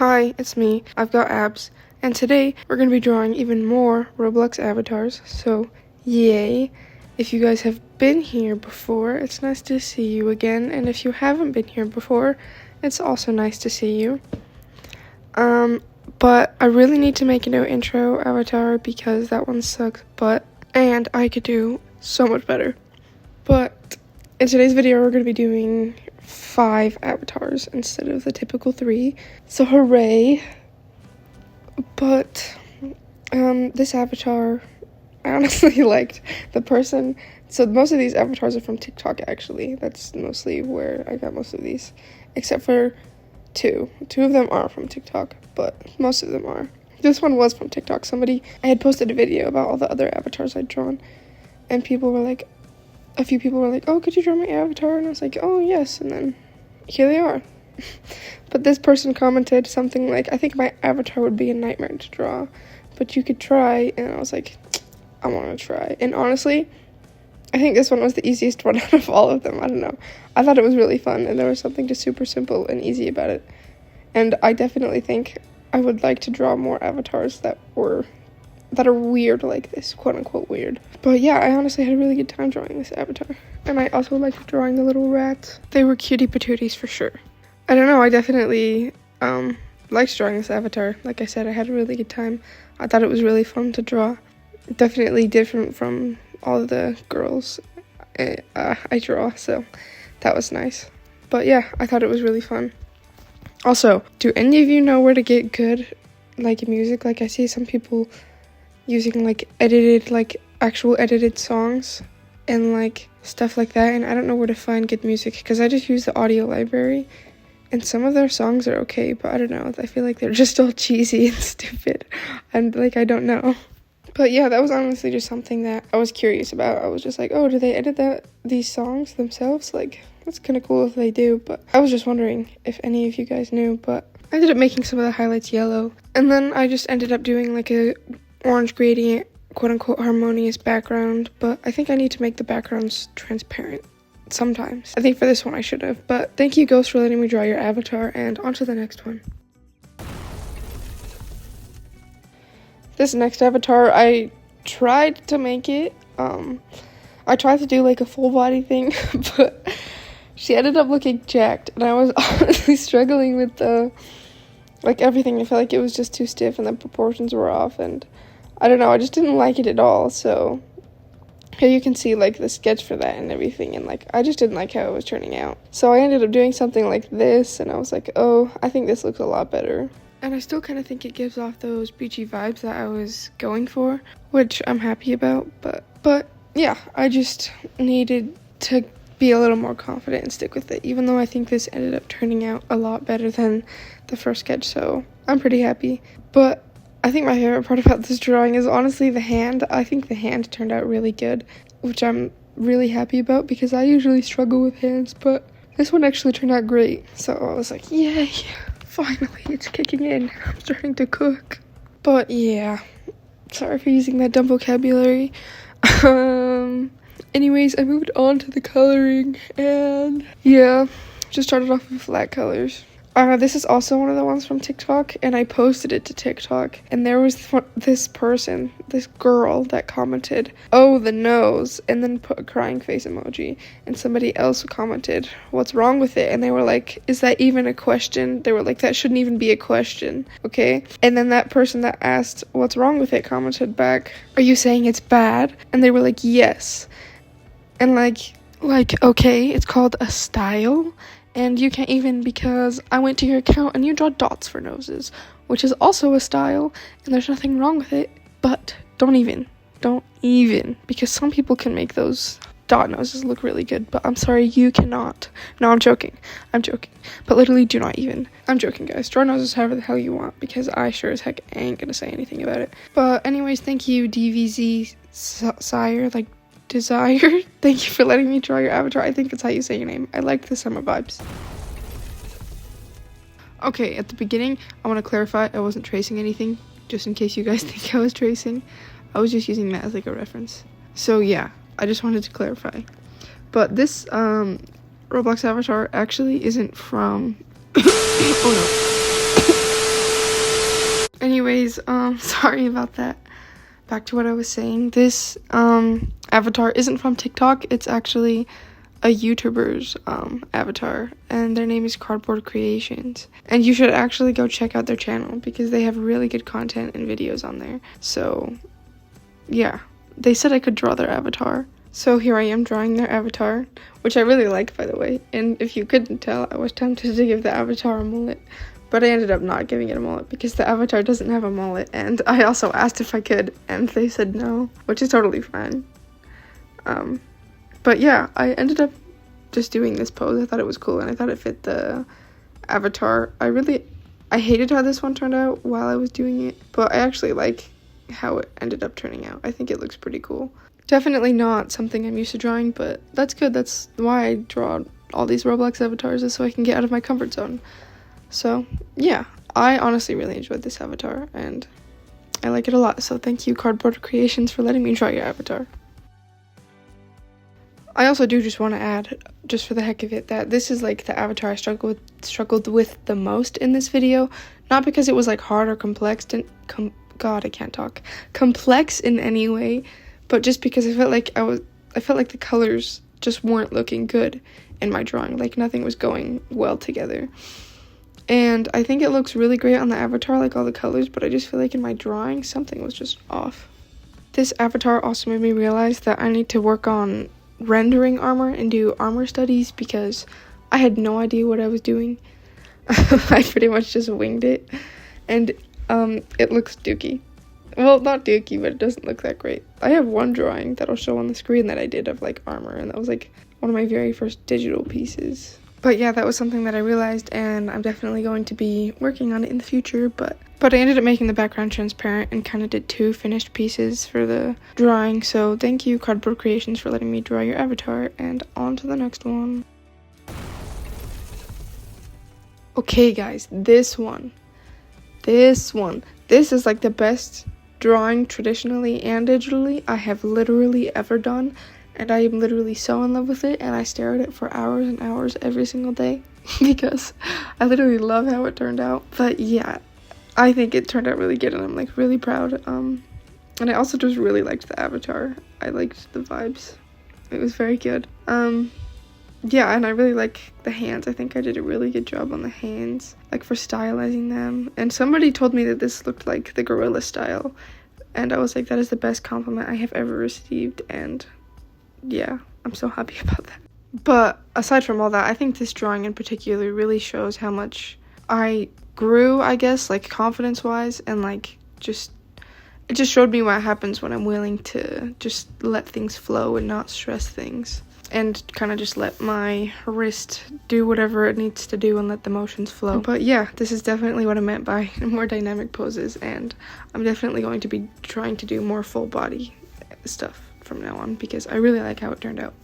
Hi, it's me. I've got abs. And today we're going to be drawing even more Roblox avatars. So, yay. If you guys have been here before, it's nice to see you again. And if you haven't been here before, it's also nice to see you. But I really need to make a new intro avatar because that one sucks. And I could do so much better. But in today's video, we're going to be doing 5 avatars instead of the typical 3. So hooray. But this avatar, I honestly liked the person. So most of these avatars are from TikTok, actually. That's mostly where I got most of these, except for 2. 2 of them are from TikTok, but most of them are. This one was from TikTok. I had posted a video about all the other avatars I'd drawn, and a few people were like, oh, could you draw my avatar? And I was like, oh, yes. And then here they are. But this person commented something like, I think my avatar would be a nightmare to draw, but you could try. And I was like, I want to try. And honestly, I think this one was the easiest one out of all of them. I don't know. I thought it was really fun, and there was something just super simple and easy about it. And I definitely think I would like to draw more avatars that are weird like this, quote-unquote weird. But yeah, I honestly had a really good time drawing this avatar. And I also liked drawing the little rats. They were cutie patooties for sure. I don't know, I definitely liked drawing this avatar. Like I said, I had a really good time. I thought it was really fun to draw. Definitely different from all of the girls I draw, so that was nice. But yeah, I thought it was really fun. Also, do any of you know where to get good, like, music? Like, I see some people using, like, actual edited songs and, like, stuff like that, and I don't know where to find good music, because I just use the audio library, and some of their songs are okay, but I don't know, I feel like they're just all cheesy and stupid, and, like, I don't know. But yeah, that was honestly just something that I was curious about. I was just like, oh, do they edit these songs themselves? Like, that's kind of cool if they do, but I was just wondering if any of you guys knew. But I ended up making some of the highlights yellow, and then I just ended up doing like a orange gradient, quote-unquote harmonious background, but I think I need to make the backgrounds transparent sometimes. I think for this one I should have, but thank you, Ghost, for letting me draw your avatar, and on to the next one. This next avatar, I tried to make it, I tried to do like a full body thing, but she ended up looking jacked, and I was honestly struggling with everything. I felt like it was just too stiff and the proportions were off, and I don't know, I just didn't like it at all. So here you can see like the sketch for that and everything, and like I just didn't like how it was turning out. So I ended up doing something like this, and I was like, oh, I think this looks a lot better. And I still kind of think it gives off those beachy vibes that I was going for, which I'm happy about, but yeah, I just needed to be a little more confident and stick with it, even though I think this ended up turning out a lot better than the first sketch, so I'm pretty happy. But I think my favorite part about this drawing is honestly the hand. I think the hand turned out really good, which I'm really happy about because I usually struggle with hands, but this one actually turned out great. So I was like, yay, finally it's kicking in. I'm starting to cook. But yeah, sorry for using that dumb vocabulary. Anyways, I moved on to the coloring, and yeah, just started off with flat colors. This is also one of the ones from TikTok, and I posted it to TikTok, and there was this girl that commented, oh, the nose, and then put a crying face emoji, and somebody else commented, what's wrong with it? And they were like, is that even a question? They were like, that shouldn't even be a question, okay? And then that person that asked what's wrong with it commented back, are you saying it's bad? And they were like, yes. And like, okay, it's called a style, and you can't even, because I went to your account and you draw dots for noses, which is also a style, and there's nothing wrong with it, but don't even, because some people can make those dot noses look really good, but I'm sorry, you cannot. No, I'm joking, but literally do not even. I'm joking, guys. Draw noses however the hell you want, because I sure as heck ain't gonna say anything about it. But anyways, thank you, DVZ Sire, Desire. Thank you for letting me draw your avatar. I think that's how you say your name. I like the summer vibes. Okay, at the beginning, I want to clarify I wasn't tracing anything, just in case you guys think I was tracing. I was just using that as like a reference. So yeah, I just wanted to clarify. But this Roblox avatar actually isn't from oh no. Anyways, sorry about that. Back to what I was saying. This avatar isn't from TikTok. It's actually a YouTuber's avatar, and their name is Cardboard Creations. And you should actually go check out their channel because they have really good content and videos on there. So yeah, they said I could draw their avatar. So here I am drawing their avatar, which I really like, by the way. And if you couldn't tell, I was tempted to give the avatar a mullet, but I ended up not giving it a mullet because the avatar doesn't have a mullet. And I also asked if I could, and they said no, which is totally fine. But yeah, I ended up just doing this pose. I thought it was cool, and I thought it fit the avatar. I hated how this one turned out while I was doing it, but I actually like how it ended up turning out. I think it looks pretty cool. Definitely not something I'm used to drawing, but that's good. That's why I draw all these Roblox avatars, is so I can get out of my comfort zone. So yeah, I honestly really enjoyed this avatar, and I like it a lot. So thank you, Cardboard Creations, for letting me draw your avatar. I also do just want to add, just for the heck of it, that this is like the avatar I struggled with the most in this video. Not because it was like hard or complex, complex in any way, but just because I felt like the colors just weren't looking good in my drawing. Like nothing was going well together. And I think it looks really great on the avatar, like all the colors, but I just feel like in my drawing something was just off. This avatar also made me realize that I need to work on rendering armor and do armor studies because I had no idea what I was doing. I pretty much just winged it, and it looks dookie. Well, not dookie, but it doesn't look that great. I have one drawing that'll show on the screen that I did of like armor, and that was like one of my very first digital pieces. But yeah, that was something that I realized, and I'm definitely going to be working on it in the future, but I ended up making the background transparent and kind of did 2 finished pieces for the drawing. So thank you, Cardboard Creations, for letting me draw your avatar, and on to the next one. Okay guys, this is like the best drawing traditionally and digitally I have literally ever done, and I am literally so in love with it, and I stare at it for hours and hours every single day because I literally love how it turned out. But yeah, I think it turned out really good, and I'm like really proud. And I also just really liked the avatar. I liked the vibes. It was very good. Yeah, and I really like the hands. I think I did a really good job on the hands, like for stylizing them. And somebody told me that this looked like the gorilla style, and I was like, that is the best compliment I have ever received, and yeah, I'm so happy about that. But aside from all that, I think this drawing in particular really shows how much I grew, I guess, like confidence-wise, and like it just showed me what happens when I'm willing to just let things flow and not stress things, and kind of just let my wrist do whatever it needs to do and let the motions flow. But yeah, this is definitely what I meant by more dynamic poses, and I'm definitely going to be trying to do more full body stuff from now on because I really like how it turned out.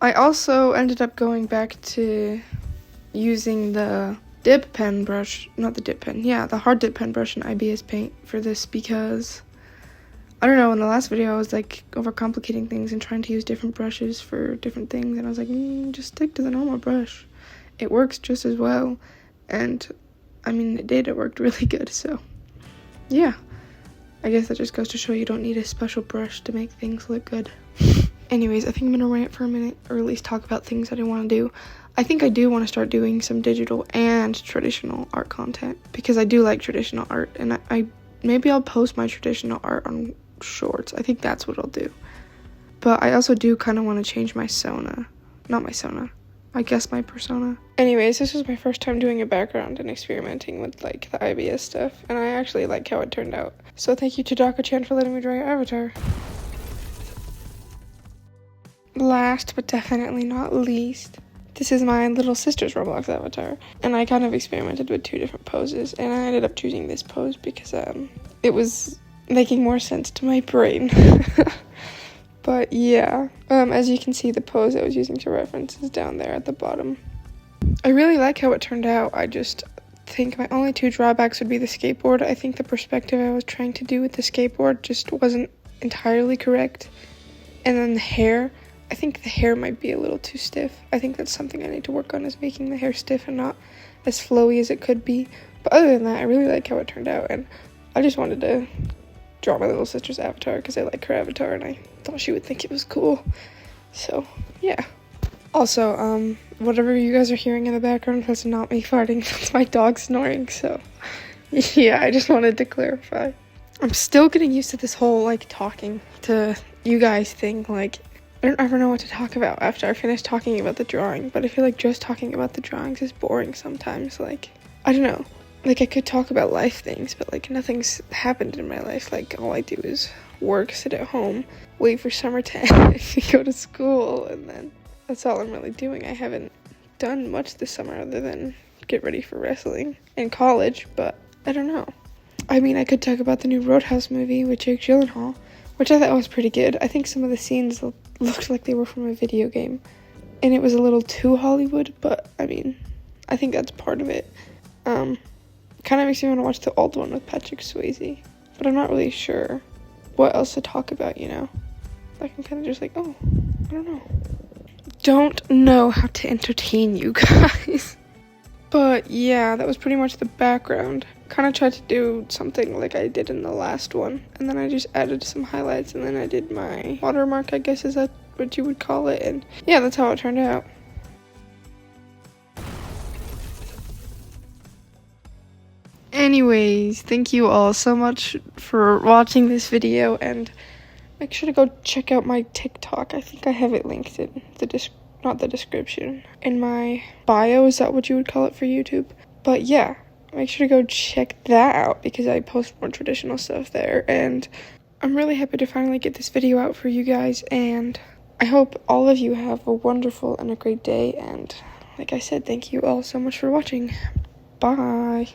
I also ended up going back to using the dip pen brush, not the dip pen, yeah, the hard dip pen brush in IBS Paint for this because I don't know, in the last video I was like overcomplicating things and trying to use different brushes for different things, and I was like, just stick to the normal brush. It works just as well, and I mean, it worked really good, so yeah. I guess that just goes to show you don't need a special brush to make things look good. Anyways, I think I'm gonna rant for a minute, or at least talk about things that I want to do. I think I do want to start doing some digital and traditional art content because I do like traditional art, and maybe I'll post my traditional art on shorts. I think that's what I'll do. But I also do kind of want to change my I guess my persona. Anyways, this was my first time doing a background and experimenting with like the IBS stuff, and I actually like how it turned out. So thank you to Daka-chan for letting me draw your avatar. Last but definitely not least, this is my little sister's Roblox avatar, and I kind of experimented with 2 different poses, and I ended up choosing this pose because it was making more sense to my brain. But yeah, as you can see, the pose I was using to reference is down there at the bottom. I really like how it turned out. I just think my only 2 drawbacks would be the skateboard. I think the perspective I was trying to do with the skateboard just wasn't entirely correct. And then the hair, I think the hair might be a little too stiff. I think that's something I need to work on, is making the hair stiff and not as flowy as it could be. But other than that, I really like how it turned out, and I just wanted to draw my little sister's avatar because I like her avatar and I thought she would think it was cool. So, yeah. Also, whatever you guys are hearing in the background, that's not me farting, that's my dog snoring, so yeah, I just wanted to clarify. I'm still getting used to this whole, like, talking to you guys thing. Like, I don't ever know what to talk about after I finish talking about the drawing, but I feel like just talking about the drawings is boring sometimes. Like, I don't know. Like, I could talk about life things, but, like, nothing's happened in my life. Like, all I do is work, sit at home, wait for summer to end, go to school, and then that's all I'm really doing. I haven't done much this summer other than get ready for wrestling in college, but I don't know. I mean, I could talk about the new Roadhouse movie with Jake Gyllenhaal, which I thought was pretty good. I think some of the scenes looked like they were from a video game, and it was a little too Hollywood, but I mean, I think that's part of it. Kind of makes me want to watch the old one with Patrick Swayze, but I'm not really sure what else to talk about, you know? Like, I'm kind of just like, oh, I don't know how to entertain you guys. But yeah, that was pretty much the background. Kind of tried to do something like I did in the last one, and then I just added some highlights, and then I did my watermark, I guess is that what you would call it, and yeah, that's how it turned out. Anyways, thank you all so much for watching this video, and make sure to go check out my TikTok. I think I have it linked in the not the description, in my bio, is that what you would call it for YouTube? But yeah, make sure to go check that out because I post more traditional stuff there, and I'm really happy to finally get this video out for you guys, and I hope all of you have a wonderful and a great day, and like I said, thank you all so much for watching. Bye!